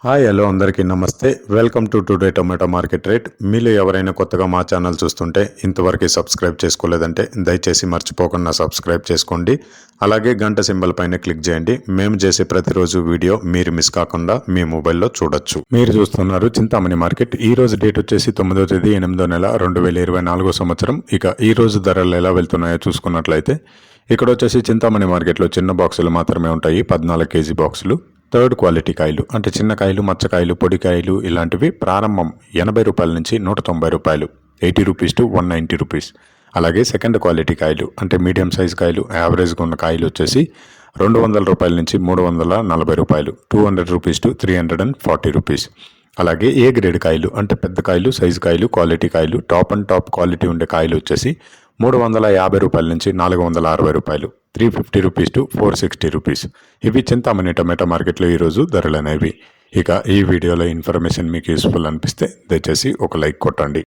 Hi hello అందరికీ నమస్తే. Welcome to today tomato market rate. మీలో ఎవరైనా కొత్తగా మా ఛానల్ చూస్తుంటే ఇంతవరకు సబ్స్క్రైబ్ చేసుకోలేదంటే దయచేసి మర్చిపోకుండా సబ్స్క్రైబ్ చేసుకోండి. అలాగే గంట సింబల్ పైన క్లిక్ చేయండి. మేము చేసే ప్రతిరోజు వీడియో మీరు మిస్ కాకుండా మీ మొబైల్లో చూడొచ్చు. మీరు చూస్తున్నారు చింతామణి మార్కెట్. ఈ రోజు డేట్ వచ్చేసి 9వ తేదీ 8వ నెల 2024 సంవత్సరం. ఇక ఈ రోజు ధరలు ఎలా వెళ్తున్నాయో చూసుకున్నట్లయితే ఇక్కడ వచ్చేసి చింతామణి మార్కెట్లో చిన్న బాక్సులు మాత్రమే ఉంటాయి. 14 కేజీ బాక్సులు. థర్డ్ క్వాలిటీ కాయలు అంటే చిన్న కాయలు, మచ్చకాయలు, పొడికాయలు ఇలాంటివి ప్రారంభం 80 రూపాయల నుంచి 190 రూపాయలు, 80 రూపీస్ టు 190 రూపీస్. అలాగే సెకండ్ క్వాలిటీ కాయలు అంటే మీడియం సైజ్ కాయలు, యావరేజ్గా ఉన్న కాయలు వచ్చేసి 200 రూపాయల నుంచి 340 రూపాయలు, 200 రూపీస్ టు 340 రూపీస్. అలాగే ఏ గ్రేడ్ కాయలు అంటే పెద్ద కాయలు, సైజు కాయలు, క్వాలిటీ కాయలు, టాప్ అండ్ టాప్ క్వాలిటీ ఉండే కాయలు వచ్చేసి 350 రూపాయల నుంచి 460 రూపాయలు, 350 రూపీస్ టు 460 రూపీస్. ఇవి చింతామణి టమాటా మార్కెట్లో ఈరోజు ధరలు అనేవి. ఇక ఈ వీడియోలో ఇన్ఫర్మేషన్ మీకు యూస్ఫుల్ అనిపిస్తే దయచేసి ఒక లైక్ కొట్టండి.